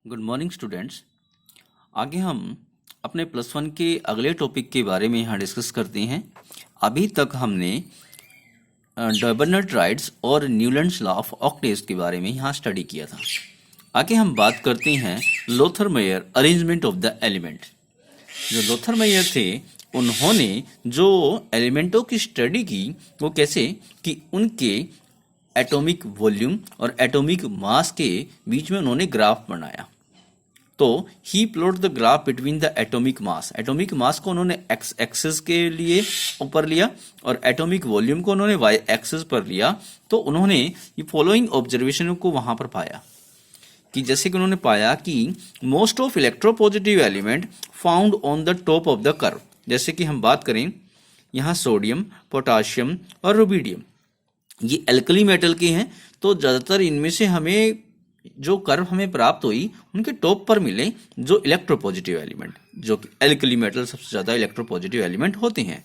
Good morning students. आगे हम अपने प्लस वन के अगले टॉपिक के बारे में यहाँ डिस्कस करते हैं। अभी तक हमने डर्बनट राइट्स और न्यूलैंड्स लॉ ऑफ ऑक्टेव्स के बारे में यहाँ स्टडी किया था। आगे हम बात करते हैं Lothar Meyer arrangement of the element. जो लोथर मेयर थे उन्होंने जो एलिमेंटों की स्टडी की वो कैसे कि उनके एटॉमिक वॉल्यूम और एटॉमिक मास के बीच में उन्होंने ग्राफ बनाया। तो he plot the graph between the atomic mass. Atomic mass को उन्होंने एक्स एक्सिस के लिए ऊपर लिया और एटॉमिक वॉल्यूम को उन्होंने वाई एक्सिस पर लिया। तो उन्होंने ये फॉलोइंग ऑब्जर्वेशन को वहां पर पाया कि जैसे कि उन्होंने पाया कि most of electropositive element found on the top of the curve. जैसे कि हम बात करें यहाँ सोडियम, पोटाशियम और रुबिडियम, ये एल्कली मेटल के हैं। तो ज़्यादातर इनमें से हमें जो कर्व हमें प्राप्त हुई उनके टॉप पर मिले जो इलेक्ट्रोपॉजिटिव एलिमेंट, जो कि एल्कली मेटल सबसे ज़्यादा इलेक्ट्रोपॉजिटिव एलिमेंट होते हैं।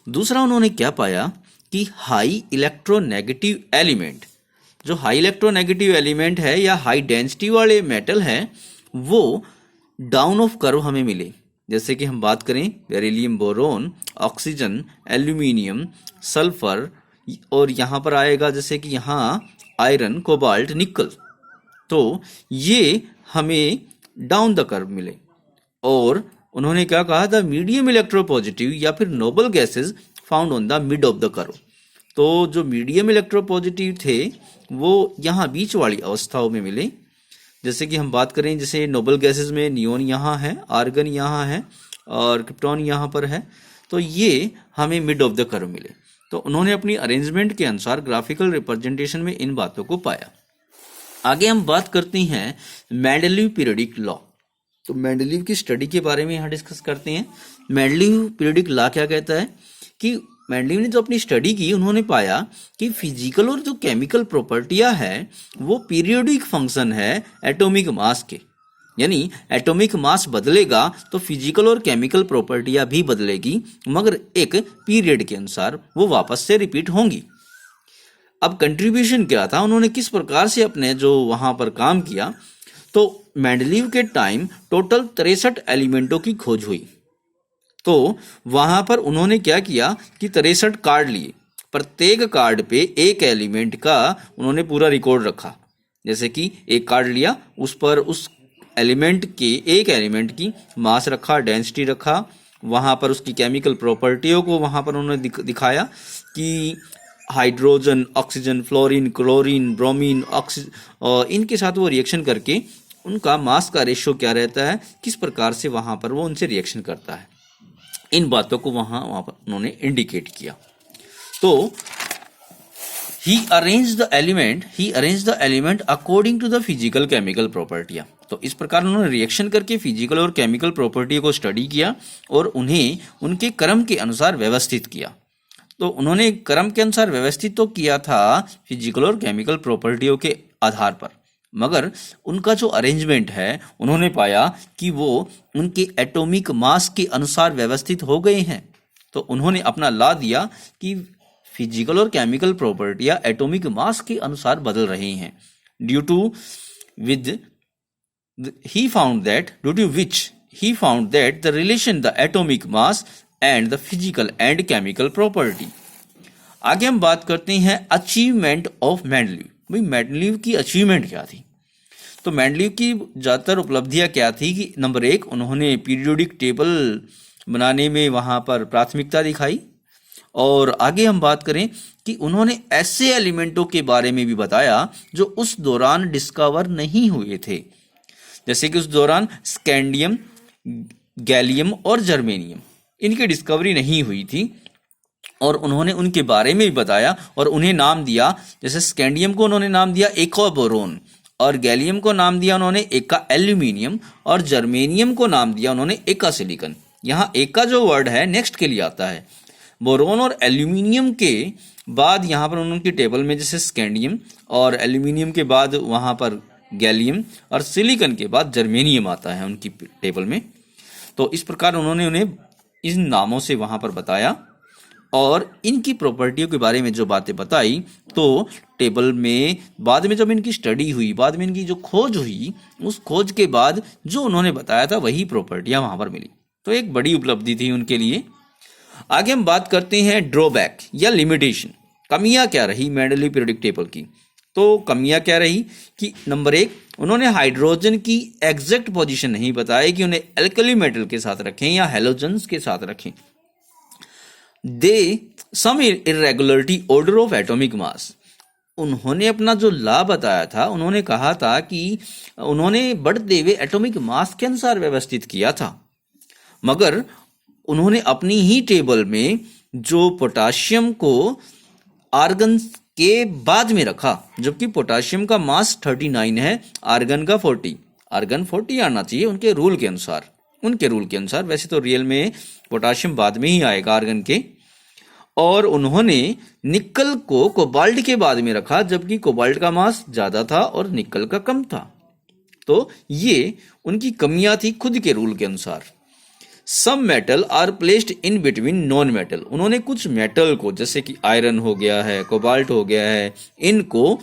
दूसरा उन्होंने क्या पाया कि हाई इलेक्ट्रोनेगेटिव एलिमेंट, जो हाई इलेक्ट्रोनेगेटिव एलिमेंट है या हाई डेंसिटी वाले मेटल है वो डाउन ऑफ कर्व हमें मिले। जैसे कि हम बात करें beryllium, boron, oxygen, aluminium, sulphur, और यहाँ पर आएगा जैसे कि यहाँ आयरन, कोबाल्ट, निकल। तो ये हमें डाउन द कर्व मिले। और उन्होंने क्या कहा था, मीडियम इलेक्ट्रोपॉजिटिव या फिर noble gases found on the mid of the curve. तो जो मीडियम इलेक्ट्रोपॉजिटिव थे वो यहाँ बीच वाली अवस्थाओं में मिले। जैसे कि हम बात करें, जैसे नोबल गैसेस में नियोन यहाँ है, आर्गन यहाँ है और क्रिप्टॉन यहाँ पर है। तो ये हमें मिड ऑफ द कर्व मिले। तो उन्होंने अपनी अरेंजमेंट के अनुसार ग्राफिकल रिप्रेजेंटेशन में इन बातों को पाया। आगे हम बात करते हैं मेंडलीव पीरियोडिक लॉ। तो मेंडलीव की स्टडी के बारे में यहाँ डिस्कस करते हैं। मेंडलीव पीरियोडिक लॉ क्या कहता है कि मेंडलीव ने जो अपनी स्टडी की उन्होंने पाया कि फिजिकल और जो केमिकल प्रॉपर्टियां है वो पीरियोडिक फंक्शन है एटॉमिक मास के। यानी एटॉमिक मास बदलेगा तो फिजिकल और केमिकल प्रॉपर्टियां भी बदलेगी, मगर एक पीरियड के अनुसार वो वापस से रिपीट होंगी। अब कंट्रीब्यूशन क्या था, उन्होंने किस प्रकार से अपने जो वहां पर काम किया। तो मेंडलीव के टाइम टोटल 63 एलिमेंटों की खोज हुई। तो वहां पर उन्होंने क्या किया कि 63 कार्ड लिए, प्रत्येक कार्ड पे एक एलिमेंट का उन्होंने पूरा रिकॉर्ड रखा। जैसे कि एक कार्ड लिया, उस पर उस एलिमेंट के एक एलिमेंट की मास रखा, डेंसिटी रखा, वहां पर उसकी केमिकल प्रॉपर्टियों को वहां पर उन्होंने दिखाया कि hydrogen, oxygen, fluorine, chlorine, bromine, और इनके साथ वो रिएक्शन करके उनका मास का रेशियो क्या रहता है, किस प्रकार से वहां पर वो उनसे रिएक्शन करता है। इन बातों को वहां पर उन्होंने इंडिकेट किया। तो He arranged the element according to the physical chemical property। तो इस प्रकार उन्होंने रिएक्शन करके फिजिकल और केमिकल प्रॉपर्टी को स्टडी किया और उन्हें उनके क्रम के अनुसार व्यवस्थित किया। तो उन्होंने क्रम के अनुसार व्यवस्थित तो किया था फिजिकल और केमिकल प्रॉपर्टियों के आधार पर, मगर उनका जो अरेंजमेंट है उन्होंने पाया कि वो उनके एटॉमिक मास के अनुसार व्यवस्थित हो गए हैं। तो उन्होंने अपना लॉ दिया कि फिजिकल और केमिकल प्रॉपर्टियां एटॉमिक मास के अनुसार बदल रही हैं, due to which he found that the relation the atomic mass and the physical and chemical property. आगे हम बात करते हैं अचीवमेंट ऑफ मेंडलीव। भाई मेंडलीव की अचीवमेंट क्या थी। तो मेंडलीव की ज्यादातर उपलब्धियां क्या थी कि नंबर 1, उन्होंने पीरियोडिक टेबल बनाने में वहां पर प्राथमिकता दिखाई। और आगे हम बात करें कि उन्होंने ऐसे एलिमेंटों के बारे में भी बताया जो उस दौरान डिस्कवर नहीं हुए थे। जैसे कि उस दौरान स्कैंडियम, गैलियम और जर्मेनियम, इनकी डिस्कवरी नहीं हुई थी और उन्होंने उनके बारे में भी बताया और उन्हें नाम दिया। जैसे स्कैंडियम को उन्होंने नाम दिया एका बोरोन, और गैलियम को नाम दिया उन्होंने एका एल्यूमिनियम, और जर्मेनियम को नाम दिया उन्होंने एका सिलिकॉन। यहाँ एका जो वर्ड है नेक्स्ट के लिए आता है। बोरोन और एल्यूमिनियम के बाद यहाँ पर उनकी टेबल में जैसे स्कैंडियम, और एल्यूमिनियम के बाद वहाँ पर गैलियम, और सिलिकॉन के बाद जर्मेनियम आता है उनकी टेबल में। तो इस प्रकार उन्होंने उन्हें इन नामों से वहाँ पर बताया। और इनकी प्रॉपर्टियों के बारे में जो बातें बताई, तो टेबल में बाद में जब इनकी स्टडी हुई, बाद में इनकी जो खोज हुई, उस खोज के बाद जो उन्होंने बताया था वही प्रॉपर्टियां वहां पर मिली। तो एक बड़ी उपलब्धि थी उनके लिए। आगे हम बात करते हैं ड्रॉबैक या लिमिटेशन। कमियां क्या रही मेंडलीव पीरियोडिक टेबल की? तो कमियां क्या रही कि नंबर 1, उन्होंने हाइड्रोजन की एग्जैक्ट पोजीशन नहीं बताई कि उन्हें एल्कली मेटल के साथ रखें या हैलोजेंस के साथ रखें। They some irregularity order of atomic mass. उन्होंने अपना जो लॉ बताया था, उन्होंने कहा था कि उन्होंने बढ़ते हुए एटॉमिक मास के अनुसार व्यवस्थित किया था, मगर उन्होंने अपनी ही टेबल में जो पोटाशियम को आर्गन के बाद में रखा, जबकि पोटाशियम का मास 39 है, आर्गन का 40। आर्गन 40 आना चाहिए उनके रूल के अनुसार। वैसे तो रियल में पोटाशियम बाद में ही आएगा आर्गन के। और उन्होंने निकल को कोबाल्ट के बाद में रखा, जबकि कोबाल्ट का मास ज्यादा था और निकल का कम था। तो ये उनकी कमियां थी खुद के रूल के अनुसार। Some metal are placed in between non metal. उन्होंने कुछ मेटल को, जैसे कि आयरन हो गया है, कोबाल्ट हो गया है, इनको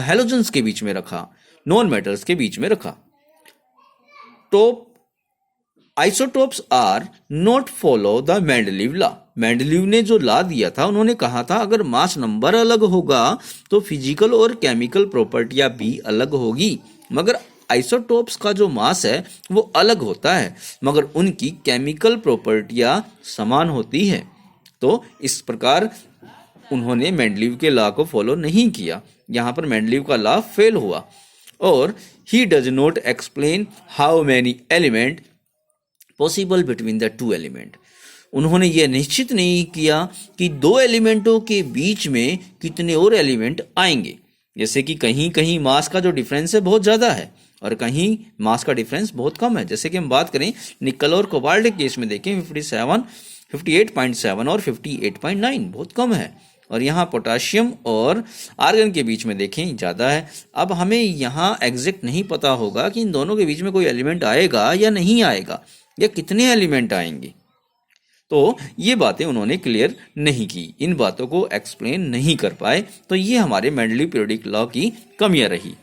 हैलोजेंस के बीच में रखा, नॉन मेटल्स के बीच में रखा। Top isotopes are not follow the Mendeleev law. Mendeleev ने जो लॉ दिया था, उन्होंने कहा था अगर मास नंबर अलग होगा तो फिजिकल और केमिकल प्रॉपर्टियां भी अलग होगी, मगर आइसोटोप्स का जो मास है वो अलग होता है, मगर उनकी केमिकल प्रॉपर्टियां समान होती है। तो इस प्रकार उन्होंने मेंडलीव के लॉ को फॉलो नहीं किया। यहां पर मेंडलीव का लॉ फेल हुआ। और he does not explain how many element possible between the two element. उन्होंने यह निश्चित नहीं किया कि दो एलिमेंटों के बीच में कितने और एलिमेंट आएंगे। जैसे कि कहीं कहीं मास का जो डिफरेंस है बहुत ज्यादा है और कहीं मास का डिफरेंस बहुत कम है। जैसे कि हम बात करें निकल और कोबाल्ट के केस में देखें 58.7 और 58.9 बहुत कम है, और यहाँ पोटाशियम और आर्गन के बीच में देखें ज़्यादा है। अब हमें यहाँ एग्जैक्ट नहीं पता होगा कि इन दोनों के बीच में कोई एलिमेंट आएगा या नहीं आएगा, या कितने एलिमेंट आएंगे। तो ये बातें उन्होंने क्लियर नहीं की, इन बातों को एक्सप्लेन नहीं कर पाए। तो ये हमारे मेंडलीव पीरियोडिक लॉ की कमियां रही।